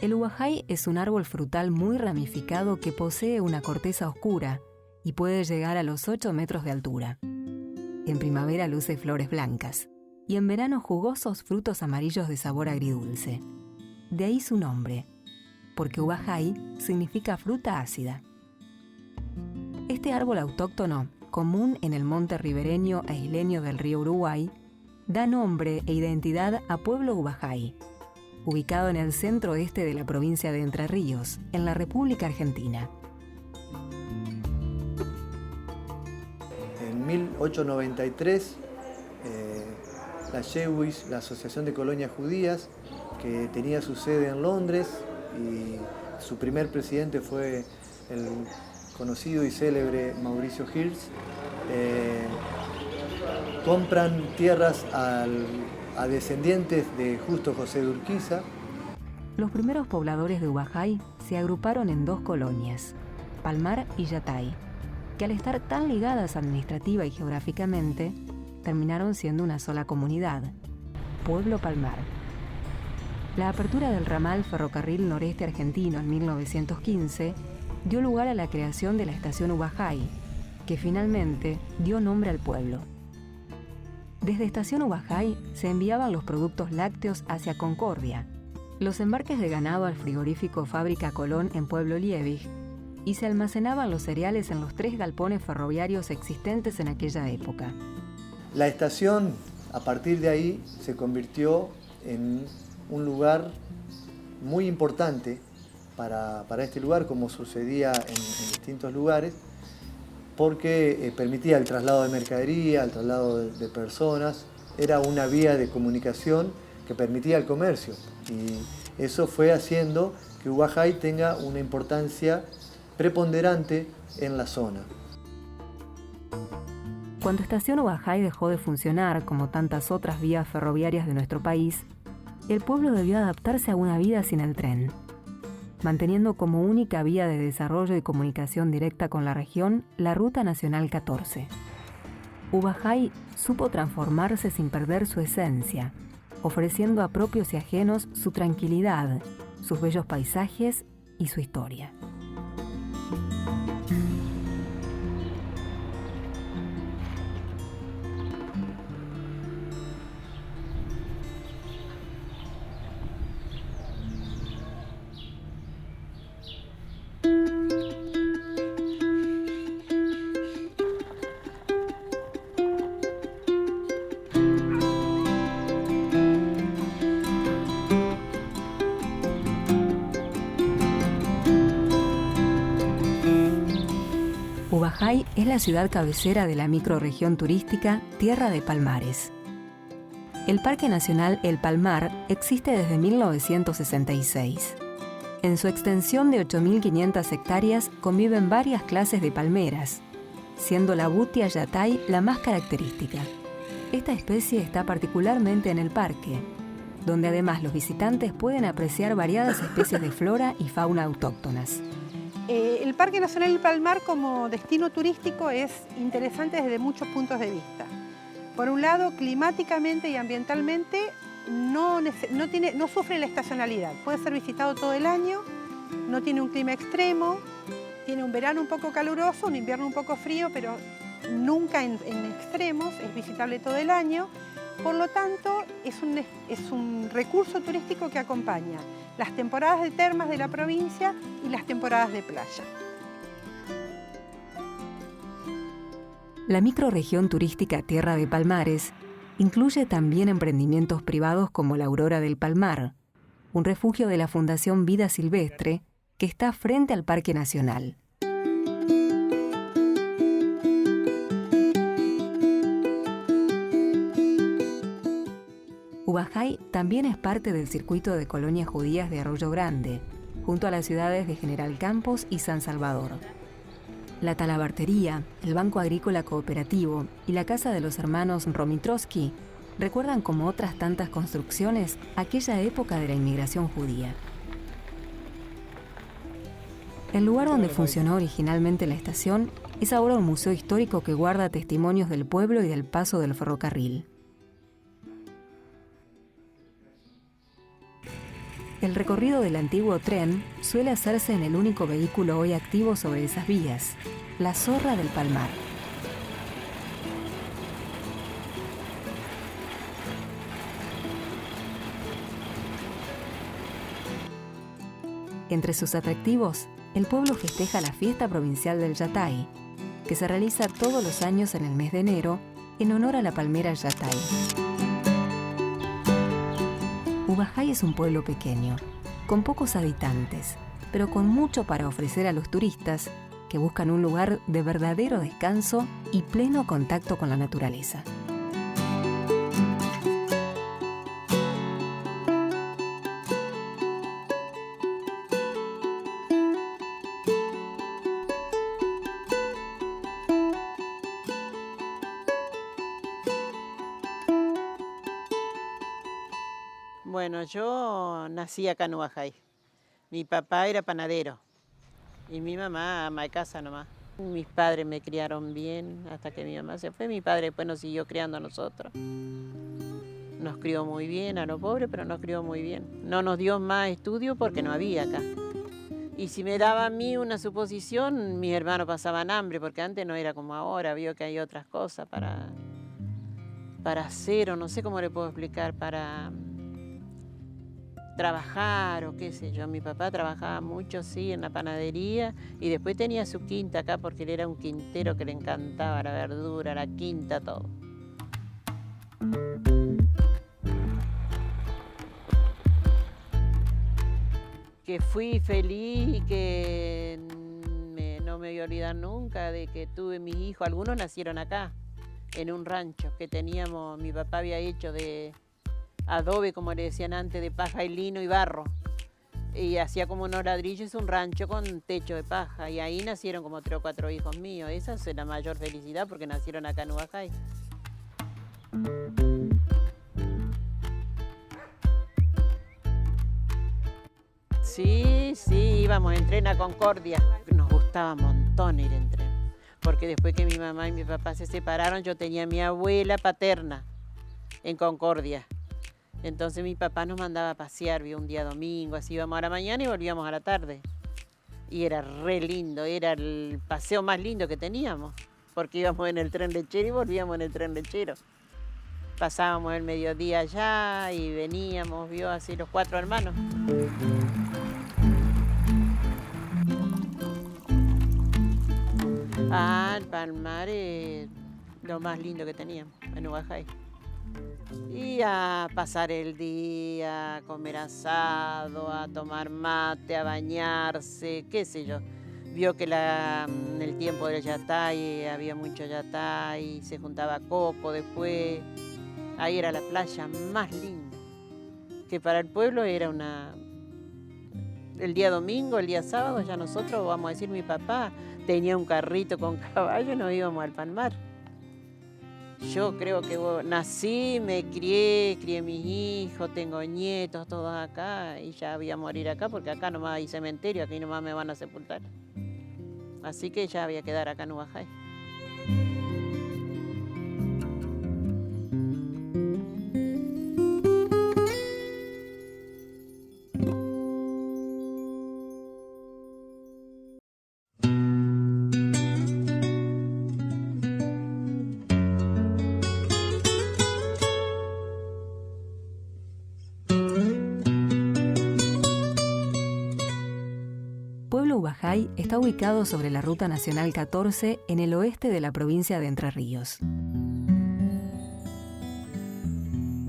El ubajay es un árbol frutal muy ramificado que posee una corteza oscura y puede llegar a los 8 metros de altura. En primavera luce flores blancas y en verano jugosos frutos amarillos de sabor agridulce. De ahí su nombre, porque ubajay significa fruta ácida. Este árbol autóctono, común en el monte ribereño e isleño del río Uruguay, da nombre e identidad a Pueblo Ubajay, ubicado en el centro-oeste de la provincia de Entre Ríos, en la República Argentina. En 1893, la Jewish, la Asociación de Colonias Judías, que tenía su sede en Londres, y su primer presidente fue el conocido y célebre Mauricio Hirsch, compran tierras a descendientes de Justo José de Urquiza. Los primeros pobladores de Ubajay se agruparon en 2 colonias, Palmar y Yatay, que al estar tan ligadas administrativa y geográficamente, terminaron siendo una sola comunidad, Pueblo Palmar. La apertura del ramal Ferrocarril Noreste Argentino en 1915 dio lugar a la creación de la estación Ubajay, que finalmente dio nombre al pueblo. Desde Estación Ubajay se enviaban los productos lácteos hacia Concordia, los embarques de ganado al frigorífico Fábrica Colón en Pueblo Liebig, y se almacenaban los cereales en los 3 galpones ferroviarios existentes en aquella época. La estación, a partir de ahí, se convirtió en un lugar muy importante para este lugar, como sucedía en distintos lugares, porque permitía el traslado de mercadería, el traslado de personas, era una vía de comunicación que permitía el comercio, y eso fue haciendo que Ubajay tenga una importancia preponderante en la zona. Cuando Estación Ubajay dejó de funcionar, como tantas otras vías ferroviarias de nuestro país, el pueblo debió adaptarse a una vida sin el tren, manteniendo como única vía de desarrollo y comunicación directa con la región la Ruta Nacional 14. Ubajay supo transformarse sin perder su esencia, ofreciendo a propios y ajenos su tranquilidad, sus bellos paisajes y su historia. Ubajay es la ciudad cabecera de la microrregión turística Tierra de Palmares. El Parque Nacional El Palmar existe desde 1966. En su extensión de 8.500 hectáreas conviven varias clases de palmeras, siendo la Butia Yatay la más característica. Esta especie está particularmente en el parque, donde además los visitantes pueden apreciar variadas especies de flora y fauna autóctonas. El Parque Nacional del Palmar como destino turístico es interesante desde muchos puntos de vista. Por un lado, climáticamente y ambientalmente no sufre la estacionalidad. Puede ser visitado todo el año, no tiene un clima extremo, tiene un verano un poco caluroso, un invierno un poco frío, pero nunca en extremos, es visitable todo el año. Por lo tanto, es un recurso turístico que acompaña las temporadas de termas de la provincia y las temporadas de playa. La microrregión turística Tierra de Palmares incluye también emprendimientos privados como la Aurora del Palmar, un refugio de la Fundación Vida Silvestre que está frente al Parque Nacional. Ubajay también es parte del circuito de colonias judías de Arroyo Grande, junto a las ciudades de General Campos y San Salvador. La Talabartería, el Banco Agrícola Cooperativo y la Casa de los Hermanos Romitrowski recuerdan como otras tantas construcciones aquella época de la inmigración judía. El lugar donde funcionó originalmente la estación es ahora un museo histórico que guarda testimonios del pueblo y del paso del ferrocarril. El recorrido del antiguo tren suele hacerse en el único vehículo hoy activo sobre esas vías, la Zorra del Palmar. Entre sus atractivos, el pueblo festeja la fiesta provincial del Yatay, que se realiza todos los años en el mes de enero en honor a la palmera Yatay. Ubajay es un pueblo pequeño, con pocos habitantes, pero con mucho para ofrecer a los turistas que buscan un lugar de verdadero descanso y pleno contacto con la naturaleza. Bueno, yo nací acá en Ubajay. Mi papá era panadero y mi mamá ama de casa nomás. Mis padres me criaron bien hasta que mi mamá se fue. Mi padre después nos siguió criando a nosotros. Nos crió muy bien, a los pobres, pero nos crió muy bien. No nos dio más estudio porque no había acá. Y si me daba a mí una suposición, mis hermanos pasaban hambre, porque antes no era como ahora, vio que hay otras cosas para hacer, o no sé cómo le puedo explicar, para trabajar o qué sé yo. Mi papá trabajaba mucho, sí, en la panadería y después tenía su quinta acá porque él era un quintero que le encantaba la verdura, la quinta, todo. Que fui feliz y que no me voy a olvidar nunca de que tuve mis hijos. Algunos nacieron acá, en un rancho que teníamos, mi papá había hecho de adobe, como le decían antes, de paja y lino y barro. Y hacía como unos ladrillos, un rancho con techo de paja. Y ahí nacieron como 3 o 4 hijos míos. Esa es la mayor felicidad porque nacieron acá en Ubajay. Sí, íbamos en tren a Concordia. Nos gustaba un montón ir en tren. Porque después que mi mamá y mi papá se separaron, yo tenía a mi abuela paterna en Concordia. Entonces mi papá nos mandaba a pasear, un día domingo, así íbamos a la mañana y volvíamos a la tarde. Y era re lindo, era el paseo más lindo que teníamos, porque íbamos en el tren lechero y volvíamos en el tren lechero. Pasábamos el mediodía allá y veníamos, así los 4 hermanos. El Palmar es lo más lindo que teníamos en Ubajay. Y a pasar el día, a comer asado, a tomar mate, a bañarse, qué sé yo. Vio que en el tiempo del Yatay había mucho Yatay, se juntaba coco después. Ahí era la playa más linda, que para el pueblo era el día domingo, el día sábado, ya nosotros, vamos a decir, mi papá tenía un carrito con caballo y nos íbamos al Palmar. Yo creo que nací, me crié mis hijos, tengo nietos, todos acá, y ya voy a morir acá, porque acá nomás hay cementerio, aquí nomás me van a sepultar. Así que ya voy a quedar acá en Ubajay. Ubajay está ubicado sobre la Ruta Nacional 14 en el oeste de la provincia de Entre Ríos.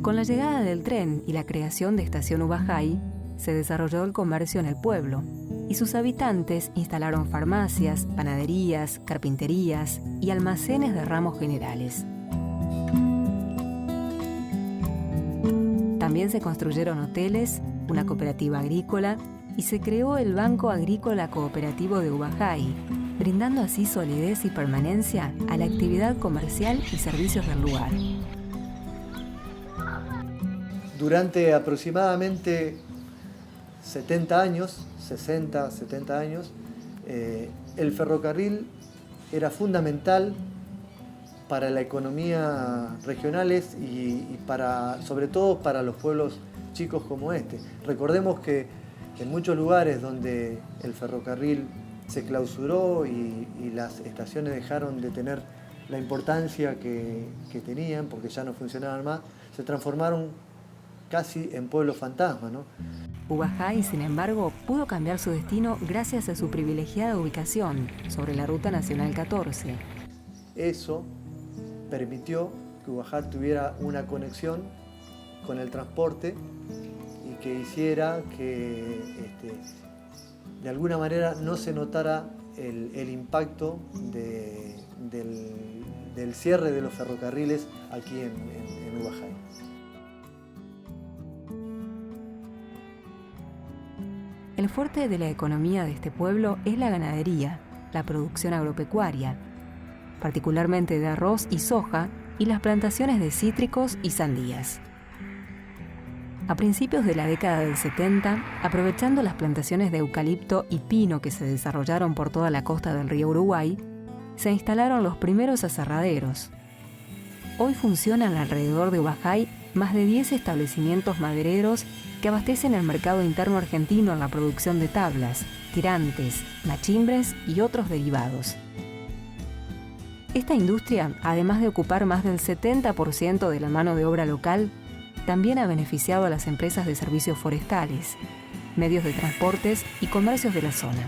Con la llegada del tren y la creación de Estación Ubajay, se desarrolló el comercio en el pueblo y sus habitantes instalaron farmacias, panaderías, carpinterías y almacenes de ramos generales. También se construyeron hoteles, una cooperativa agrícola y se creó el Banco Agrícola Cooperativo de Ubajay, brindando así solidez y permanencia a la actividad comercial y servicios del lugar. Durante aproximadamente 70 años, 60, 70 años, el ferrocarril era fundamental para la economía regionales y sobre todo para los pueblos chicos como este. Recordemos que en muchos lugares donde el ferrocarril se clausuró y las estaciones dejaron de tener la importancia que tenían porque ya no funcionaban más, se transformaron casi en pueblos fantasmas, ¿no? Huajay, sin embargo, pudo cambiar su destino gracias a su privilegiada ubicación sobre la Ruta Nacional 14. Eso permitió que Huajay tuviera una conexión con el transporte y que hiciera que de alguna manera no se notara el impacto del cierre de los ferrocarriles aquí en Huajay. El fuerte de la economía de este pueblo es la ganadería, la producción agropecuaria, particularmente de arroz y soja, y las plantaciones de cítricos y sandías. A principios de la década del 70, aprovechando las plantaciones de eucalipto y pino que se desarrollaron por toda la costa del río Uruguay, se instalaron los primeros aserraderos. Hoy funcionan alrededor de Huajay más de 10 establecimientos madereros que abastecen el mercado interno argentino en la producción de tablas, tirantes, machimbres y otros derivados. Esta industria, además de ocupar más del 70% de la mano de obra local, también ha beneficiado a las empresas de servicios forestales, medios de transportes y comercios de la zona.